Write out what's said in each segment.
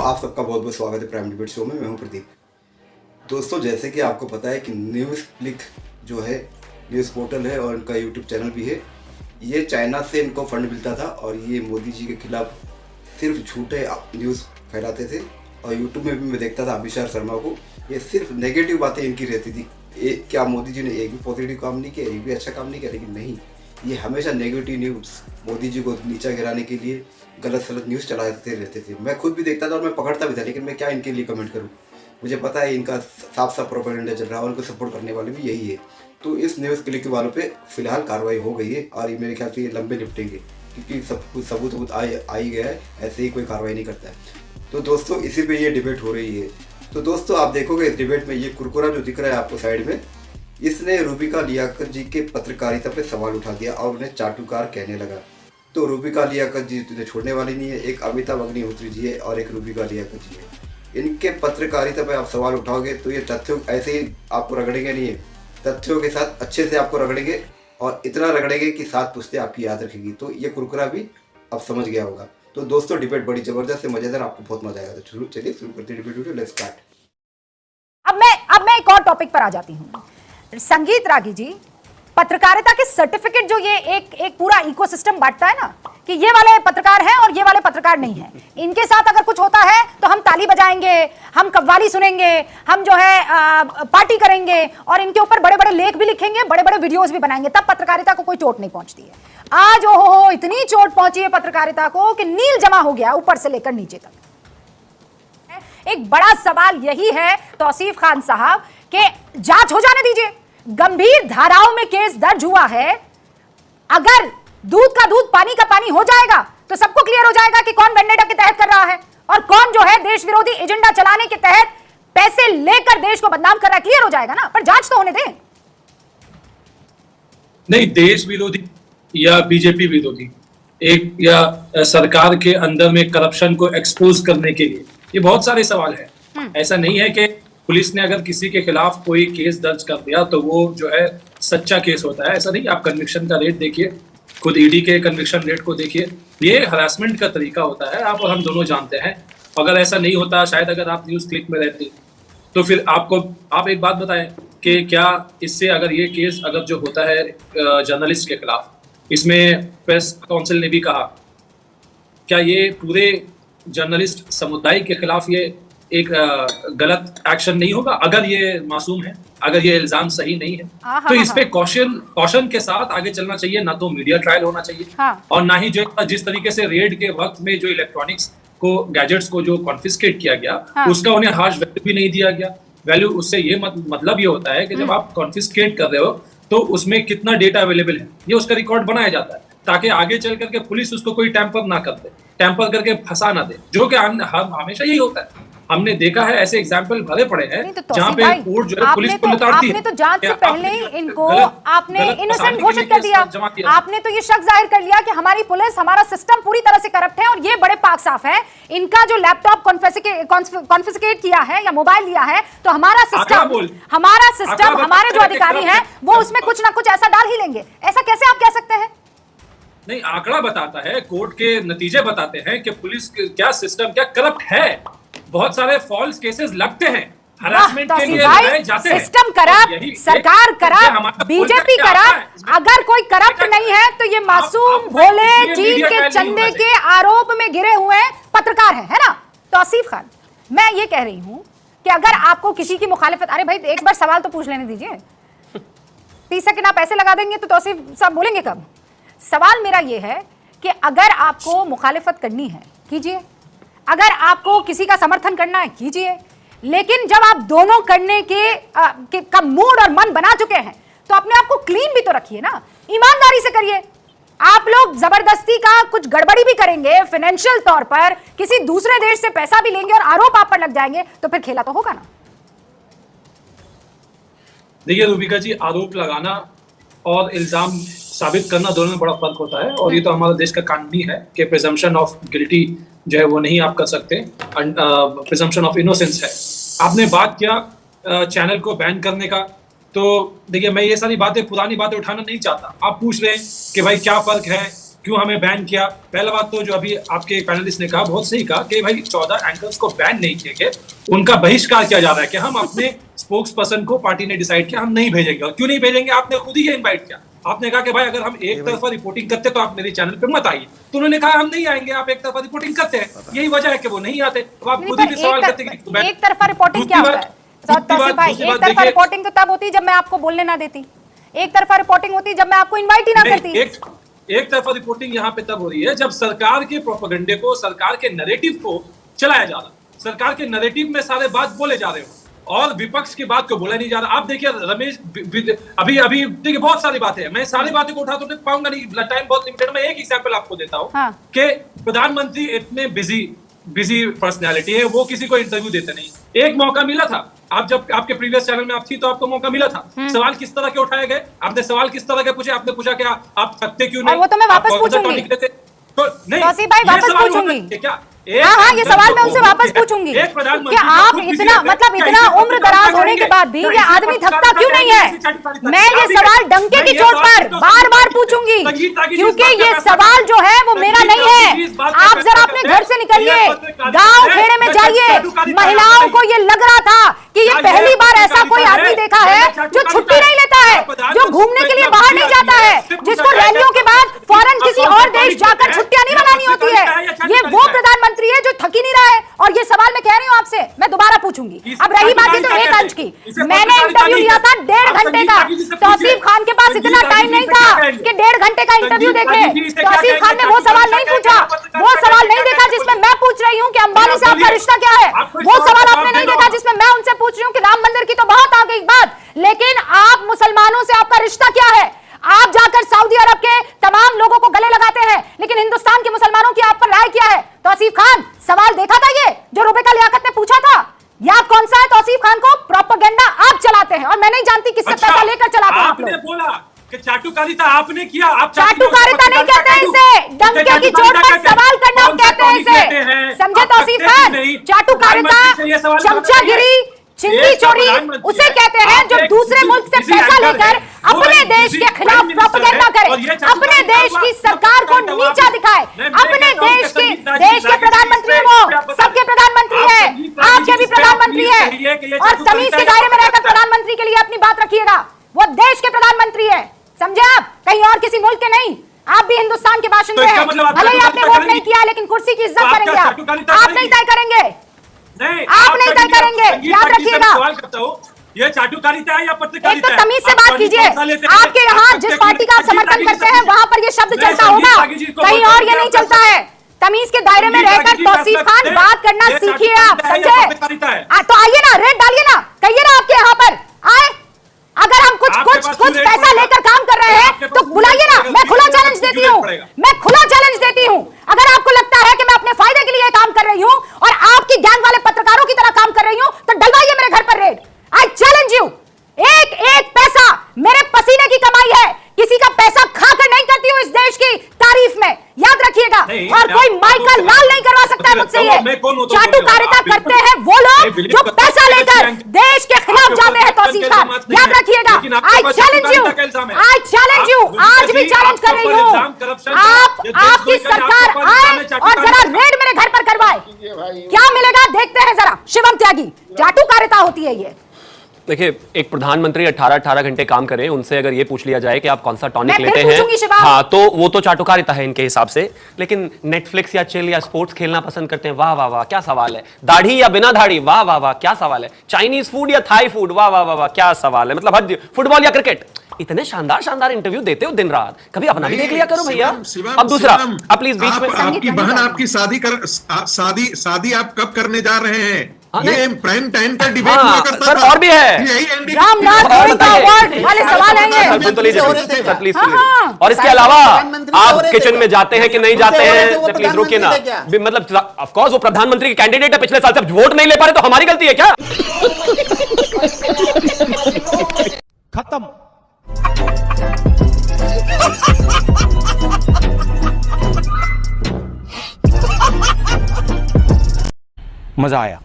आप सबका बहुत बहुत स्वागत है प्राइम डिबेट शो में। मैं हूं प्रदीप। दोस्तों, जैसे कि आपको पता है कि न्यूज़ क्लिक जो है न्यूज़ पोर्टल है और इनका यूट्यूब चैनल भी है। ये चाइना से इनको फंड मिलता था और ये मोदी जी के खिलाफ सिर्फ झूठे न्यूज़ फैलाते थे। और यूट्यूब में भी मैं देखता था अभिषेक शर्मा को, ये सिर्फ नेगेटिव बातें इनकी रहती थी। क्या मोदी जी ने एक भी पॉजिटिव काम नहीं किया, एक भी अच्छा काम नहीं किया? लेकिन नहीं, ये हमेशा नेगेटिव न्यूज़ मोदी जी को नीचा गिराने के लिए गलत सलत न्यूज़ चलाते रहते थे। मैं खुद भी देखता था और मैं पकड़ता भी था, लेकिन मैं क्या इनके लिए कमेंट करूं? मुझे पता है इनका साफ साफ प्रोपेगेंडा चल रहा है और उनको सपोर्ट करने वाले भी यही है। तो इस न्यूज़ क्लिक वालों पे फिलहाल कार्रवाई हो गई है और ये मेरे ख्याल से ये लंबे निपटेंगे, क्योंकि सब कुछ सबूत आ ही गया है। ऐसे ही कोई कार्रवाई नहीं करता है। तो दोस्तों, इसी पे ये डिबेट हो रही है। तो दोस्तों, आप देखोगे इस डिबेट में ये कुरकुरा जो दिख रहा है आपको साइड में, इसने रूबिका लियाकत जी के पत्रकारिता पे सवाल उठा दिया और उन्हें चाटुकार कहने लगा। तो रूबिका लियाकत जी तुझे छोड़ने वाली नहीं है। एक अमिताभ अग्निहोत्री जी है और एक रूबिका लियाकत जी है। इनके पत्रकारिता पे आप सवाल उठाओगे तो ये तथ्यों ऐसे ही आपको रगड़ेंगे नहीं है, तथ्यों के साथ अच्छे से आपको रगड़ेंगे और इतना रगड़ेंगे कि 7 पुश्तें आपकी याद रखेगी। तो ये कुरकुरा भी अब समझ गया होगा। तो दोस्तों, डिबेट बड़ी जबरदस्त है, मजेदार, आपको बहुत मजा आएगा। तो चलिए शुरू करते हैं डिबेट वीडियो। Let's start. अब मैं एक और टॉपिक पर आ जाती हूँ। संगीत रागी जी, पत्रकारिता के सर्टिफिकेट जो ये एक पूरा इकोसिस्टम बांटता है ना, कि ये वाले पत्रकार हैं और ये वाले पत्रकार नहीं हैं। इनके साथ अगर कुछ होता है तो हम ताली बजाएंगे, हम कव्वाली सुनेंगे, हम जो है पार्टी करेंगे और इनके ऊपर बड़े बड़े लेख भी लिखेंगे, बड़े बड़े वीडियोस भी बनाएंगे, तब पत्रकारिता को कोई चोट नहीं पहुंचती है। आज ओहो इतनी चोट पहुंची है पत्रकारिता को कि नील जमा हो गया ऊपर से लेकर नीचे तक। एक बड़ा सवाल यही है तौसीफ खान साहब कि जांच हो जाने दीजिए। गंभीर धाराओं में केस दर्ज हुआ है। अगर दूध का दूध पानी का पानी हो जाएगा तो सबको क्लियर हो जाएगा कि कौन वेंडेटा के तहत कर रहा है और कौन जो है देश विरोधी एजेंडा चलाने के तहत पैसे लेकर देश को बदनाम कर रहा है। क्लियर हो जाएगा ना, पर जांच तो होने दें। नहीं, देश विरोधी या बीजेपी विरोधी एक या सरकार के अंदर में करप्शन को एक्सपोज करने के लिए, ये बहुत सारे सवाल हैं। ऐसा नहीं है कि पुलिस ने अगर किसी के खिलाफ कोई केस दर्ज कर दिया तो वो जो है सच्चा केस होता है। ऐसा नहीं। आप कन्विक्शन का रेट देखिए, खुद ईडी के कन्विक्शन रेट को देखिए। ये हरासमेंट का तरीका होता है, आप और हम दोनों जानते हैं। अगर ऐसा नहीं होता, शायद अगर आप न्यूज़ क्लिक में रहते तो फिर आप एक बात बताएं कि क्या इससे अगर ये केस अगर जो होता है जर्नलिस्ट के खिलाफ, इसमें प्रेस काउंसिल ने भी कहा, क्या ये पूरे जर्नलिस्ट समुदाय के खिलाफ ये एक गलत एक्शन नहीं होगा? अगर ये मासूम है, अगर ये इल्जाम सही नहीं है तो इस पे कौशन के साथ आगे चलना चाहिए। ना तो मीडिया ट्रायल होना चाहिए और ना ही जो जिस तरीके से रेड के वक्त में जो इलेक्ट्रॉनिक्स को, गैजेट्स को जो कॉन्फिस्केट किया गया, उसका उन्हें हार्श वैल्यू भी नहीं दिया गया। वैल्यू उससे ये मतलब ये होता है कि जब आप कॉन्फिस्केट कर रहे हो तो उसमें कितना डेटा अवेलेबल है, ये उसका रिकॉर्ड बनाया जाता है ताकि आगे चल करके पुलिस उसको कोई टैंपर ना कर दे, टैंपर करके फंसा ना दे, जो कि हमेशा यही होता है। हमने देखा है ऐसे एग्जाम्पल भरे पड़े हैं तो जहां पे कोर्ट जो है पुलिस को लताड़ती है। आपने तो जांच से पहले ही इनको आपने इनोसेंट घोषित कर दिया। आपने तो ये शक जाहिर कर लिया कि हमारी पुलिस, हमारा सिस्टम पूरी तरह से करप्ट है और ये बड़े पाक साफ है। इनका जो लैपटॉप कॉन्फिस्केट किया है या मोबाइल लिया है तो हमारा सिस्टम, हमारे जो अधिकारी हैं वो उसमें कुछ ना कुछ ऐसा डाल ही लेंगे। ऐसा कैसे आप कह सकते हैं? नहीं, आंकड़ा बताता है, कोर्ट के नतीजे बताते हैं कि पुलिस क्या सिस्टम क्या करप्ट है। बहुत सारे फॉल्स केसेस लगते हैं, हरासमेंट के लिए लगाए जाते हैं। सिस्टम करप्ट, सरकार करप्ट, बीजेपी करप्ट। अगर कोई करप्ट नहीं है तो ये मासूम भोले चीन के चंदे के आरोप में गिरे हुए पत्रकार हैं, है ना तौसीफ खान? मैं ये कह रही हूं कि अगर आपको किसी की मुखालिफत, अरे भाई एक बार सवाल तो पूछ लेने दीजिए। 30 सेकंड आप ऐसे लगा देंगे तो तौसीफ साहब बोलेंगे कब? सवाल मेरा ये है कि अगर आपको मुखालिफत करनी है कीजिए, अगर आपको किसी का समर्थन करना है कीजिए, लेकिन जब आप दोनों करने का मूड और मन बना चुके हैं तो अपने आप को क्लीन भी तो रखिए ना, ईमानदारी से करिए। आप लोग जबरदस्ती का कुछ गड़बड़ी भी करेंगे, फाइनेंशियल तौर पर किसी दूसरे देश से पैसा भी लेंगे और आरोप आप पर लग जाएंगे तो फिर खेला तो होगा ना। देखिए रूबिका जी, आरोप लगाना और इल्जाम साबित करना दोनों में बड़ा फर्क होता है और ये तो हमारा देश का कानून ही है कि प्रिजम्पशन ऑफ गिल्टी जो है वो नहीं आप कर सकते, प्रिजम्पशन ऑफ इनोसेंस है। आपने बात किया चैनल को बैन करने का, तो देखिए मैं ये सारी बातें, पुरानी बातें उठाना नहीं चाहता। आप पूछ रहे हैं कि भाई क्या फर्क है, क्यों हमें बैन किया। पहला बात तो जो अभी आपके पैनलिस्ट ने कहा, बहुत सही कहा कि भाई 14 एंकर्स को बैन नहीं किए गए, उनका बहिष्कार किया जा रहा है कि हम अपने स्पोक्स पर्सन को पार्टी ने डिसाइड किया हम नहीं भेजेंगे। और क्यों नहीं भेजेंगे, आपने खुद ही इनवाइट किया। आपने कहा कि भाई अगर हम एक तरफा रिपोर्टिंग करते तो आप मेरे चैनल पे मत आइए, तो उन्होंने कहा हम नहीं आएंगे, आप एक तरफा रिपोर्टिंग करते हैं, यही वजह है कि वो नहीं आते। तो आप खुद ही सवाल करते हैं एक तरफा रिपोर्टिंग क्या होता है तौसीफ भाई? एक तरफा रिपोर्टिंग तो तब होती जब मैं आपको बोलने ना देती, एक तरफा रिपोर्टिंग होती जब मैं आपको इनवाइट ही ना करती। एक तरफा रिपोर्टिंग यहाँ पे तब हो रही है जब सरकार के प्रोपेगेंडे को, सरकार के नैरेटिव को चलाया जा रहा, सरकार के नैरेटिव में सारे बात बोले जा रहे हो और विपक्ष की बात को बोला नहीं जा रहा। आप देखिए रमेश, अभी देखिए बहुत सारी बातें हैं, मैं सारी बातों को उठा तो नहीं पाऊंगा, नहीं, टाइम बहुत लिमिटेड। मैं एक एग्जांपल आपको देता हूँ कि प्रधानमंत्री इतने बिजी पर्सनैलिटी है, वो किसी को इंटरव्यू देते नहीं। एक मौका मिला था, आप जब आपके प्रीवियस चैनल में आप थी तो आपको मौका मिला था, सवाल किस तरह के उठाए गए, आपने सवाल किस तरह के पूछे, आपने पूछा क्या आप सकते क्यों नहीं, वो तो मैं वापस पूछूंगी तौसीफ भाई, वापस पूछूंगी। क्या हाँ, ये सवाल मैं उनसे वापस पूछूंगी कि आप इतना मतलब इतना उम्र दराज होने के बाद भी ये आदमी थकता क्यों नहीं है। मैं ये सवाल डंके की चोट पर बार बार पूछूंगी क्योंकि ये सवाल जो है वो मेरा नहीं है। आप जरा अपने घर से निकलिए, गांव खेड़े में जाइए, महिलाओं को ये लग रहा था कि ये पहली बार ऐसा कोई आदमी देखा है जो छुट्टी नहीं लेता है, जो घूमने के लिए बाहर नहीं जाता है, जिसको रैलियों के बाद फौरन किसी और देश जाकर छुट्टियां नहीं मनानी होती है। ये वो प्रधानमंत्री है जो थक ही नहीं रहा है। और ये सवाल मैं कह रही हूं आपसे, मैं दोबारा पूछूंगी। अब रही बात तो एक अंश की, मैंने इंटरव्यू लिया था 1.5 घंटे का, तौसीफ खान के पास इतना टाइम नहीं था कि 1.5 घंटे का इंटरव्यू देख ले। तौसीफ खान ने वो सवाल नहीं पूछा, वो सवाल नहीं देखा जिसमें मैं पूछ रही हूँ कि अंबानी से आपका रिश्ता क्या है, वो सवाल आपने नहीं देखा जिसमें मैं उनसे पूछ रही हूँ कि राम मंदिर की तो बहुत आ गई बात, लेकिन आप मुसलमानों से आपका रिश्ता क्या है। आप जाकर सऊदी अरब के तमाम लोगों को गले लगाते हैं, लेकिन हिंदुस्तान के मुसलमानों की आप पर राय क्या है? तौसीफ खान, सवाल देखा था ये जो रुबिका लियाकत ने पूछा था? याद कौन सा है तौसीफ खान को? प्रोपेगेंडा आप चलाते हैं और मैं नहीं जानती किससे पैसा लेकर चलाते हैं आप लोग। बोला कि चाटुकारिता आपने किया, आप चाटुकारिता नहीं कहते हैं इसे, डंके की चोट पर सवाल करना कहते हैं इसे, समझे तौसीफ खान? चाटुकारिता, चमचागिरी, चिंदी चोरी उसे कहते हैं जो दूसरे मुल्क से पैसा लेकर अपने देश के खिलाफ प्रोपेगेंडा करे, अपने देश की सरकार को नीचा दिखाए, अपने देश के प्रधानमंत्री, वो सबके प्रधानमंत्री है, आपके भी प्रधानमंत्री है, और तमीज के दायरे में रहकर प्रधानमंत्री के लिए अपनी बात रखिएगा। वो देश के प्रधानमंत्री है, समझे आप? कहीं और किसी मुल्क के नहीं। आप भी हिंदुस्तान के बाशिंदे हैं, भले ही आपने वोट नहीं किया, लेकिन कुर्सी की इज्जत करेंगे आप नहीं तय करेंगे, आप नहीं तय करेंगे, याद रखिएगा। ये चाटुकारिता है या पत्रकारिता? एक तो तमीज से बात कीजिए। आपके यहाँ जिस पार्टी का आप समर्थन करते हैं वहां पर ये शब्द चलता होगा, कहीं और ये नहीं चलता है। तमीज के दायरे में रहकर तौसीफ खान बात करना सीखिए आप, समझे? तो आइए ना, रेट डालिए ना, कहिए ना आपके यहाँ पर आए। अगर हम कुछ पैसा लेकर काम कर रहे हैं तो बुलाइए ना, मैं खुला चैलेंज देती हूँ, मैं खुला चैलेंज देती हूँ। अगर आपको लगता है कि मैं अपने फायदे के लिए काम कर रही हूँ और आपकी गैंग वाले पत्रकारों की तरह काम कर रही हूँ, तो डलवाइए मेरे घर पर रेड। I challenge you. एक पैसा मेरे पसीने की कमाई है, किसी का पैसा खाकर नहीं करती हूँ इस देश की तारीफ में, याद रखिएगा। और कोई माइकल लाल नहीं करवा सकता है मुझसे ये। चाटुकारिता करते हैं वो लोग जो पैसा लेकर देश के खिलाफ जाते हैं तौसीफ खान, याद रखिएगा। I challenge you, I challenge you, आज भी चैलेंज कर रही हूँ। आपकी सरकार आए और जरा रेड मेरे घर पर करवाए, क्या मिलेगा देखते हैं जरा। शिवम त्यागी, चाटुकारिता होती है ये। देखिए, एक प्रधानमंत्री 18 घंटे काम करे, उनसे अगर ये पूछ लिया जाए कि आप कौन सा टॉनिक लेते हैं, हाँ, तो वो तो चाटुकारिता है इनके हिसाब से। लेकिन नेटफ्लिक्स या चिल या स्पोर्ट्स खेलना पसंद करते हैं, वाह वाह वाह क्या सवाल है। दाढ़ी या बिना दाढ़ी, वाह वाह वाह क्या सवाल है। चाइनीज फूड या थाई फूड, वाह वाह वाह वाह क्या सवाल है। मतलब हद। फुटबॉल या क्रिकेट, इतने शानदार शानदार इंटरव्यू देते हो दिन रात, कभी अपना भी देख लिया करो भैया। अब दूसरा, अब प्लीज बीच में, आपकी बहन आपकी शादी आप कब करने जा रहे हैं? ये प्राइम टाइम का डिबेट हुआ करता सर, था। और भी है रामनाथ अवार्ड वाले सवाल हैं ये। सर तो लीजिए सर, प्लीज। और इसके अलावा आप किचन में जाते हैं कि नहीं जाते हैं, प्लीज रोकिए ना। मतलब ऑफ कोर्स वो प्रधानमंत्री के कैंडिडेट है, पिछले साल से वोट नहीं ले पा रहे तो हमारी गलती है क्या? खत्म। मजा आया।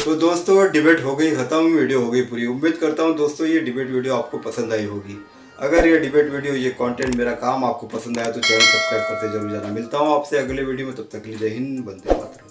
तो दोस्तों डिबेट हो गई खत्म, वीडियो हो गई पूरी। उम्मीद करता हूँ दोस्तों ये डिबेट वीडियो आपको पसंद आई होगी। अगर ये डिबेट वीडियो, ये कंटेंट, मेरा काम आपको पसंद आया तो चैनल सब्सक्राइब करते जरूर जाना। मिलता हूँ आपसे अगले वीडियो में, तब तक के लिए जय हिंद, वंदे मातरम।